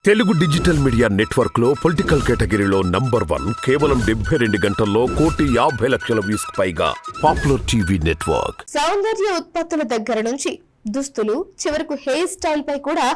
Telugu digital media network లో political కేటగిరీలో #1 కేవలం 72 గంటల్లో 1,50,00,000 వ్యూస్ పైగా పాపులర్ టీవీ నెట్వర్క్. సౌందర్య ఉత్పత్తుల దగ్గర నుంచి దుస్తులు చివరకు హెయిర్ స్టైల్ పై కూడా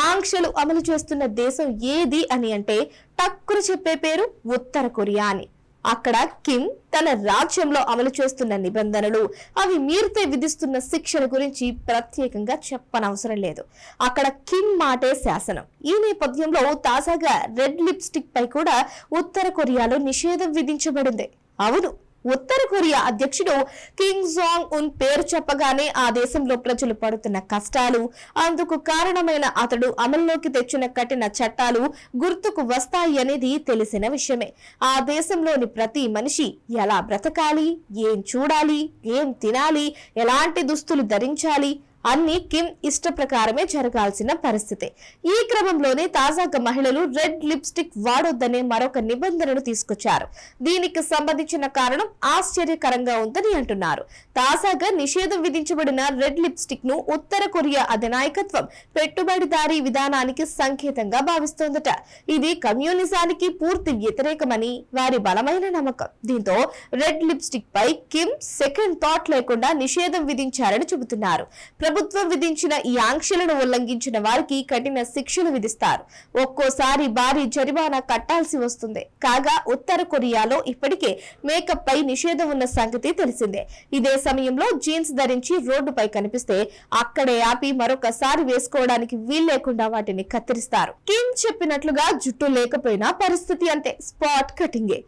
ఆంక్షలు అమలు చేస్తున్న దేశం ఏది అని అంటే టక్కున చెప్పే పేరు ఉత్తర కొరియా అని. అక్కడ కిమ్ తన రాజ్యంలో అమలు చేస్తున్న నిబంధనలు, అవి మీరితే విధిస్తున్న శిక్షల గురించి ప్రత్యేకంగా చెప్పనవసరం లేదు. అక్కడ కిమ్ మాటే శాసనం. ఈ నేపథ్యంలో తాజాగా రెడ్ లిప్స్టిక్ పై కూడా ఉత్తర కొరియాలో నిషేధం విధించబడింది. అవును, ఉత్తర కొరియా అధ్యక్షుడు కిమ్ జాంగ్ ఉన్ పేరు చెప్పగానే ఆ దేశంలో ప్రజలు పడుతున్న కష్టాలు, అందుకు కారణమైన అతడు అమల్లోకి తెచ్చిన కఠిన చట్టాలు గుర్తుకు వస్తాయి అనేది తెలిసిన విషయమే. ఆ దేశంలోని ప్రతి మనిషి ఎలా బ్రతకాలి, ఏం చూడాలి, ఏం తినాలి, ఎలాంటి దుస్తులు ధరించాలి అన్ని కిమ్ ఇష్ట ప్రకారమే జరగాల్సిన పరిస్థితి. ఈ క్రమంలోనే తాజాగా మహిళలు రెడ్ లిప్స్టిక్ వాడొద్దనే మరొక నిబంధనను తీసుకొచ్చారు. దీనికి సంబంధించిన కారణం ఆశ్చర్యకరంగా ఉందని అంటున్నారు. తాజాగా నిషేధం విధించబడిన రెడ్ లిప్స్టిక్ ను ఉత్తర కొరియా అధినాయకత్వం పెట్టుబడిదారీ విధానానికి సంకేతంగా భావిస్తోందట. ఇది కమ్యూనిజానికి పూర్తి వ్యతిరేకమని వారి బలమైన నమ్మకం. దీంతో రెడ్ లిప్స్టిక్ పై కిమ్ సెకండ్ థాట్ లేకుండా నిషేధం విధించారని చెబుతున్నారు. ప్రభుత్వం విధించిన ఈ ఆంక్షలను ఉల్లంఘించిన వారికి కఠిన శిక్షలు విధిస్తారు. ఒక్కోసారి భారీ జరిమానా కట్టాల్సి వస్తుంది. కాగా ఉత్తర కొరియాలో ఇప్పటికే మేకప్ పై నిషేధం ఉన్న సంగతి తెలిసిందే. ఇదే సమయంలో జీన్స్ ధరించి రోడ్డుపై కనిపిస్తే అక్కడే ఆపి మరొకసారి వేసుకోవడానికి వీల్లేకుండా వాటిని కత్తిరిస్తారు. కిమ్ చెప్పినట్లుగా జుట్టు లేకపోయినా పరిస్థితి అంతే, స్పాట్ కటింగే.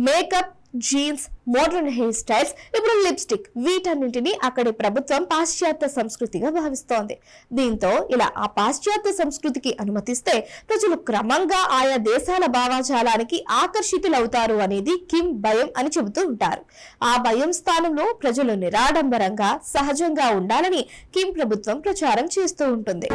Makeup, jeans, modern hair styles, ఇప్పుడు లిప్స్టిక్, వీటన్నింటినీ అక్కడి ప్రభుత్వం పాశ్చాత్య సంస్కృతిగా భావిస్తోంది. దీంతో ఇలా ఆ పాశ్చాత్య సంస్కృతికి అనుమతిస్తే ప్రజలు క్రమంగా ఆయా దేశాల భావజాలానికి ఆకర్షితులవుతారు అనేది కిమ్ భయం అని చెబుతూ ఉంటారు. ఆ భయం స్థానంలో ప్రజలు నిరాడంబరంగా, సహజంగా ఉండాలని కిమ్ ప్రభుత్వం ప్రచారం చేస్తూ ఉంటుంది.